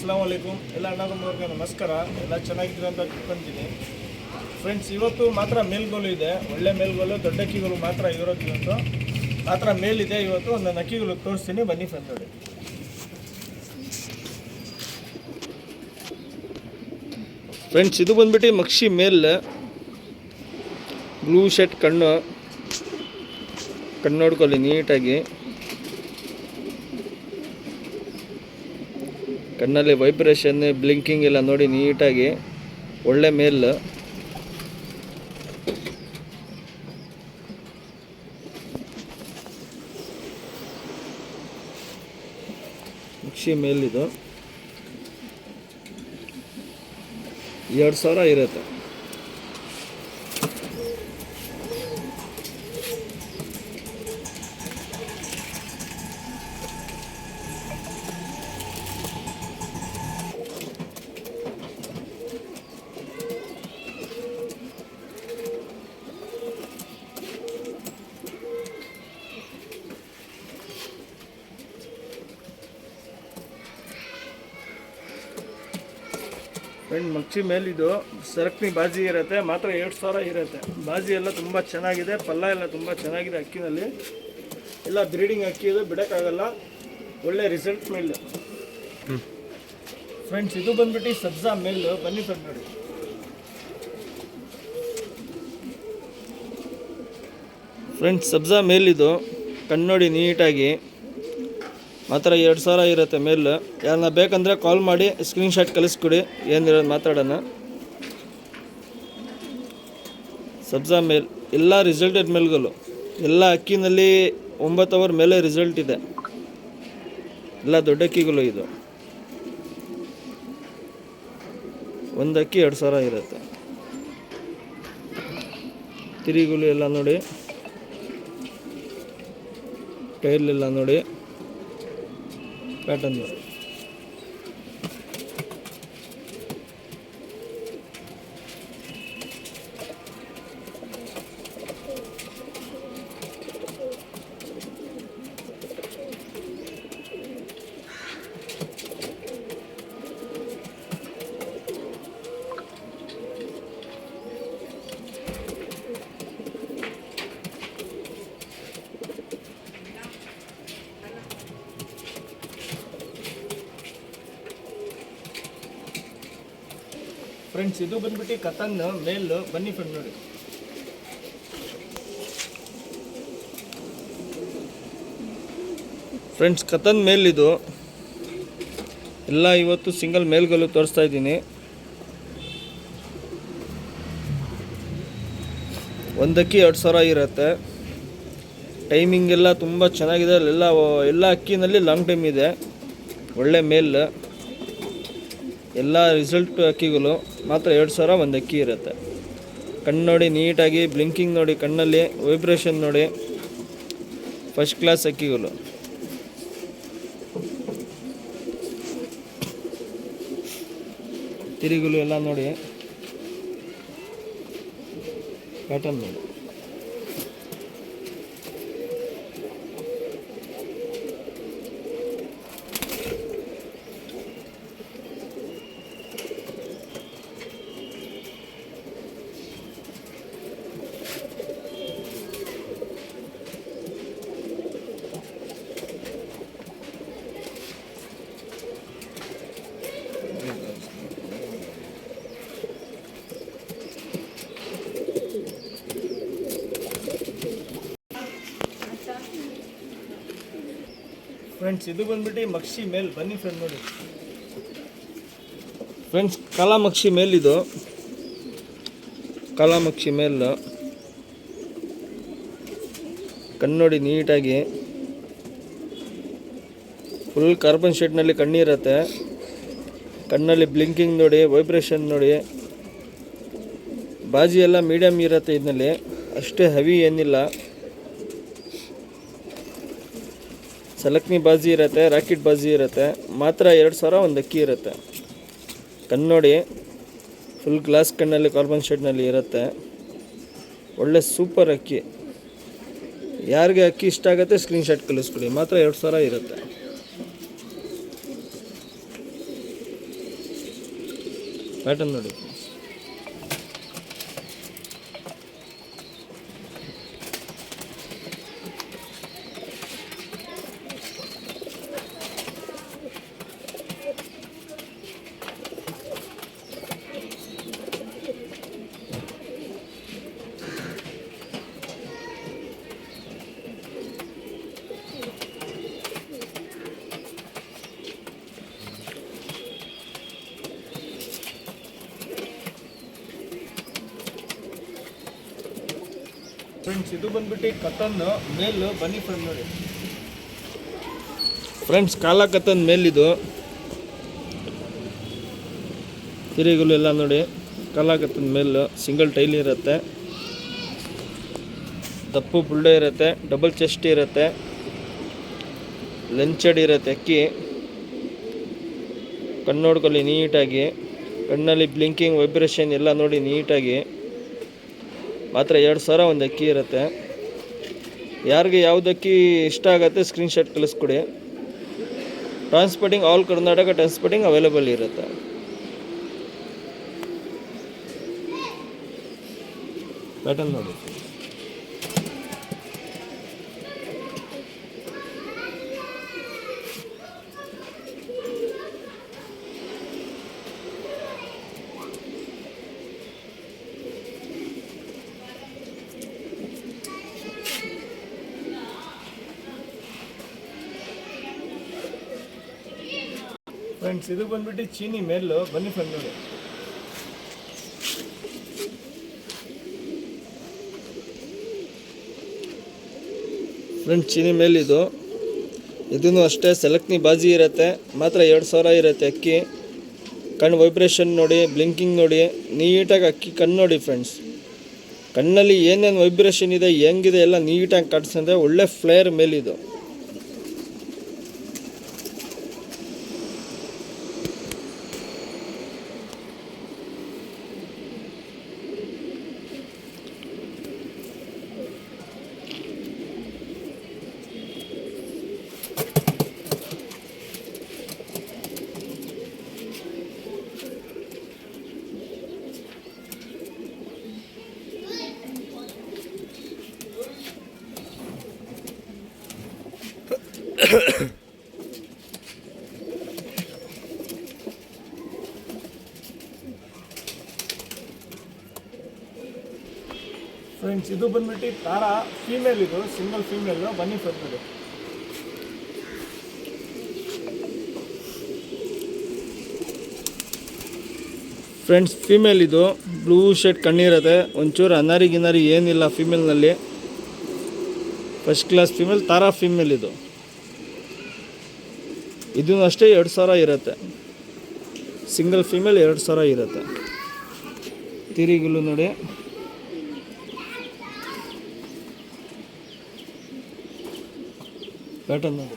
ಅಸ್ಸಲಾಮು ಅಲೈಕುಮ್ ಎಲ್ಲ ಅಣ್ಣಗಮ್ಮವ್ರಿಗೆ ನಮಸ್ಕಾರ. ಎಲ್ಲ ಚೆನ್ನಾಗಿದ್ದೀರ ಅಂತ ತಿಳ್ಕೊಂತೀನಿ ಫ್ರೆಂಡ್ಸ್. ಇವತ್ತು ಮಾತ್ರ ಮೇಲ್ಗೋಲು ಇದೆ, ಒಳ್ಳೆ ಮೇಲ್ಗೋಲು, ದೊಡ್ಡ ಅಕ್ಕಿಗಳು ಮಾತ್ರ ಇರೋದು. ಇವತ್ತು ಮಾತ್ರ ಮೇಲಿದೆ. ಇವತ್ತು ಒಂದು ಅಕ್ಕಿಗಳು ತೋರಿಸ್ತೀನಿ, ಬನ್ನಿ ಫ್ರೆಂಡ್ ನೋಡಿ. ಫ್ರೆಂಡ್ಸ್ ಇದು ಬಂದ್ಬಿಟ್ಟು ಮಕ್ಷಿ ಮೇಲ್, ಬ್ಲೂ ಶರ್ಟ್, ಕಣ್ಣು ನೋಡ್ಕೊಳ್ಳಿ ನೀಟಾಗಿ. ಕಣ್ಣಲ್ಲಿ ವೈಬ್ರೇಷನ್, ಬ್ಲಿಂಕಿಂಗ್ ಎಲ್ಲ ನೋಡಿ ನೀಟಾಗಿ. ಒಳ್ಳೆ ಮೇಲ್. ಮಕ್ಷಿ ಮೇಲ್ ಇದು 2000 ಇರುತ್ತೆ. ಫ್ರೆಂಡ್ ಮಕ್ಷಿ ಮೇಲಿದು ಸರಕ್ನಿ ಬಾಜಿ ಇರುತ್ತೆ, ಮಾತ್ರ 2000 ಇರುತ್ತೆ. ಬಾಜಿ ಎಲ್ಲ ತುಂಬ ಚೆನ್ನಾಗಿದೆ, ಪಲ್ಲ ಎಲ್ಲ ತುಂಬ ಚೆನ್ನಾಗಿದೆ. ಅಕ್ಕಿನಲ್ಲಿ ಎಲ್ಲ ಬ್ರೀಡಿಂಗ್ ಅಕ್ಕಿ ಇದು, ಬಿಡೋಕ್ಕಾಗಲ್ಲ. ಒಳ್ಳೆ ರಿಸಲ್ಟ್ ಮೇಲ್ ಫ್ರೆಂಡ್ಸ್. ಇದು ಬಂದ್ಬಿಟ್ಟು ಸಬ್ಜಾ ಮೇಲ್, ಬನ್ನಿ ಫ್ರೆಂಡ್ ನೋಡಿ. ಫ್ರೆಂಡ್ಸ್ ಸಬ್ಜಾ ಮೇಲಿದು ಕಣ್ಣು ನೋಡಿ ನೀಟಾಗಿ, ಮಾತ್ರ 2000 ಇರುತ್ತೆ ಮೇಲ್. ಯಾರನ್ನ ಬೇಕಂದರೆ ಕಾಲ್ ಮಾಡಿ ಸ್ಕ್ರೀನ್ಶಾಟ್ ಕಳಿಸ್ಕೊಡಿ, ಏನಿರೋದು ಮಾತಾಡೋಣ. ಸಬ್ಜಾ ಮೇಲ್ ಎಲ್ಲ ರಿಸಲ್ಟೆಡ್ ಮೇಲ್ಗಳು, ಎಲ್ಲ ಅಕ್ಕಿನಲ್ಲಿ 9 ಅವರ್ ಮೇಲೆ ರಿಸಲ್ಟ್ ಇದೆ. ಎಲ್ಲ ದೊಡ್ಡ ಅಕ್ಕಿಗಳು ಇದು. ಒಂದು ಅಕ್ಕಿ 2000 ಇರುತ್ತೆ. ತಿರಿಗಳು ಎಲ್ಲ ನೋಡಿ, ಟೈಲೆಲ್ಲ ನೋಡಿ, ಪ್ಯಾಟರ್ನ್ ನೋಡಿ. ಫ್ರೆಂಡ್ಸ್ ಇದು ಬಂದ್ಬಿಟ್ಟು ಕತನ್ ಮೇಲ್, ಬನ್ನಿ ಫ್ರೆಂಡ್ ನೋಡಿ. ಫ್ರೆಂಡ್ಸ್ ಕತನ್ ಮೇಲ್ ಇದು ಎಲ್ಲ ಇವತ್ತು ಸಿಂಗಲ್ ಮೇಲ್ಗಳು ತೋರಿಸ್ತಾ ಇದ್ದೀನಿ. ಒಂದಕ್ಕಿ 2000 ಇರುತ್ತೆ. ಟೈಮಿಂಗ್ ಎಲ್ಲ ತುಂಬ ಚೆನ್ನಾಗಿದೆ. ಎಲ್ಲ ಅಕ್ಕಿನಲ್ಲಿ ಲಾಂಗ್ ಟೈಮ್ ಇದೆ. ಒಳ್ಳೆ ಮೇಲ್, ಎಲ್ಲ ರಿಸಲ್ಟ್ ಅಕ್ಕಿಗಳು, ಮಾತ್ರ 2000 ಒಂದು ಅಕ್ಕಿ ಇರುತ್ತೆ. ಕಣ್ಣು ನೋಡಿ ನೀಟಾಗಿ, ಬ್ಲಿಂಕಿಂಗ್ ನೋಡಿ, ಕಣ್ಣಲ್ಲಿ ವೈಬ್ರೇಷನ್ ನೋಡಿ, ಫಸ್ಟ್ ಕ್ಲಾಸ್ ಅಕ್ಕಿಗಳು. ತಿರಿಗಳು ಎಲ್ಲ ನೋಡಿ, ಪ್ಯಾಟರ್ನ್ ನೋಡಿ. ಫ್ರೆಂಡ್ಸ್ ಇದು ಬಂದ್ಬಿಟ್ಟು ಮಕ್ಷಿ ಮೇಲ್, ಬನ್ನಿ ಫ್ರೆಂಡ್ ನೋಡಿ. ಫ್ರೆಂಡ್ಸ್ ಕಾಲಾ ಮಕ್ಷಿ ಮೇಲ್ ಇದು, ಕಾಲಾ ಮಕ್ಷಿ ಮೇಲ್. ಕಣ್ಣು ನೋಡಿ ನೀಟಾಗಿ, ಫುಲ್ ಕಾರ್ಬನ್ ಶೇಡ್ನಲ್ಲಿ ಕಣ್ಣಿರುತ್ತೆ. ಕಣ್ಣಲ್ಲಿ ಬ್ಲಿಂಕಿಂಗ್ ನೋಡಿ, ವೈಬ್ರೇಷನ್ ನೋಡಿ. ಬಾಜಿ ಎಲ್ಲ ಮೀಡಿಯಮ್ ಇರುತ್ತೆ ಇದರಲ್ಲಿ, ಅಷ್ಟೇ ಹೆವಿ ಏನಿಲ್ಲ. ಸಲಕ್ನಿ ಬಾಜಿ ಇರುತ್ತೆ, ರಾಕೆಟ್ ಬಾಜಿ ಇರುತ್ತೆ. ಮಾತ್ರ 2000 ಒಂದು ಅಕ್ಕಿ ಇರುತ್ತೆ. ಕಣ್ಣು ನೋಡಿ, ಫುಲ್ ಗ್ಲಾಸ್ ಕಣ್ಣಲ್ಲಿ ಕಾರ್ಬನ್ ಶೇಡ್ನಲ್ಲಿ ಇರುತ್ತೆ. ಒಳ್ಳೆ ಸೂಪರ್ ಅಕ್ಕಿ. ಯಾರಿಗೆ ಅಕ್ಕಿ ಇಷ್ಟ ಆಗುತ್ತೆ ಸ್ಕ್ರೀನ್ಶಾಟ್ ಕಳಿಸ್ಕೊಡಿ. ಮಾತ್ರ 2000 ಇರುತ್ತೆ. ಪ್ಯಾಟರ್ನ್ ನೋಡಿ. ಫ್ರೆಂಡ್ಸ್ ಇದು ಬಂದ್ಬಿಟ್ಟು ಕತನ್ ಮೇಲ್ ಬನ್ನಿ ಫ್ರೆಂಡ್ ನೋಡಿ ಫ್ರೆಂಡ್ಸ್, ಕಾಲ ಕತನ್ ಮೇಲಿದು ತಿರಿಗಳು ಎಲ್ಲ ನೋಡಿ. ಕಾಲ ಕತನ್ ಮೇಲ್ ಸಿಂಗಲ್ ಟೈಲ್ ಇರುತ್ತೆ, ದಪ್ಪು ಬುಲ್ಡೆ ಇರುತ್ತೆ, ಡಬಲ್ ಚೆಸ್ಟ್ ಇರುತ್ತೆ, ಲೆಂಚಡ್ ಇರುತ್ತೆ. ಅಕ್ಕಿ ಕಣ್ಣು ನೋಡ್ಕೊಳ್ಳಿ ನೀಟಾಗಿ, ಕಣ್ಣಲ್ಲಿ ಬ್ಲಿಂಕಿಂಗ್ ವೈಬ್ರೇಷನ್ ಎಲ್ಲ ನೋಡಿ ನೀಟಾಗಿ. ಮಾತ್ರ 2000 ಒಂದು ಅಕ್ಕಿ ಇರುತ್ತೆ. ಯಾರಿಗೆ ಯಾವ್ದು ಅಕ್ಕಿ ಇಷ್ಟ ಆಗುತ್ತೆ ಸ್ಕ್ರೀನ್ಶಾಟ್ ಕಳಿಸ್ಕೊಡಿ. Transporting all Karnataka transporting available ಇರುತ್ತೆ. ಪ್ಯಾಟರ್ನ್ ನೋಡಿ. ಫ್ರೆಂಡ್ಸ್ ಇದು ಬಂದ್ಬಿಟ್ಟು ಚೀನಿ ಮೇಲು ಬನ್ನಿ ಫ್ರೆಂಡ್ ನೋಡಿ. ಫ್ರೆಂಡ್ ಚೀನಿ ಮೇಲಿದು, ಇದೂ ಅಷ್ಟೇ ಸೆಲೆಕ್ಟ್ನಿ ಬಾಜಿ ಇರುತ್ತೆ. ಮಾತ್ರ 2000 ಇರುತ್ತೆ ಅಕ್ಕಿ. ಕಣ್ಣು ವೈಬ್ರೇಷನ್ ನೋಡಿ, ಬ್ಲಿಂಕಿಂಗ್ ನೋಡಿ ನೀಟಾಗಿ. ಅಕ್ಕಿ ಕಣ್ಣು ನೋಡಿ ಫ್ರೆಂಡ್ಸ್, ಕಣ್ಣಲ್ಲಿ ಏನೇನು ವೈಬ್ರೇಷನ್ ಇದೆ ಹೆಂಗಿದೆ ಎಲ್ಲ ನೀಟಾಗಿ ಕಾಣಿಸ್ತದೆ. ಒಳ್ಳೆ ಫ್ಲೇರ್ ಮೇಲಿದು. ಫ್ರೆಂಡ್ಸ್ ಇದು ಬಂದ್ಬಿಟ್ಟು ತಾರಾ ಫೀಮೇಲ್, ಇದು ಸಿಂಗಲ್ ಫೀಮೇಲ್ ಬನ್ನಿ ಫ್ರೆಂಡ್ ನೋಡಿ. ಫ್ರೆಂಡ್ಸ್ ಫೀಮೇಲ್ ಇದು, ಬ್ಲೂ ಶೇಡ್ ಕಣ್ಣಿರುತ್ತೆ, ಒಂಚೂರು ಅನಾರಿ ಗಿನಾರಿ ಏನಿಲ್ಲ ಫೀಮೇಲ್ನಲ್ಲಿ. ಫಸ್ಟ್ ಕ್ಲಾಸ್ ಫೀಮೇಲ್, ತಾರಾ ಫೀಮೇಲ್ ಇದು. ಇದೂ ಅಷ್ಟೇ 2000 ಇರುತ್ತೆ. ಸಿಂಗಲ್ ಫೀಮೇಲ್ 2000 ಇರುತ್ತೆ. ತಿರಿಗಳು ನೋಡಿ. ಪ್ಯಾಟರ್ನ್ ನೋಡಿ.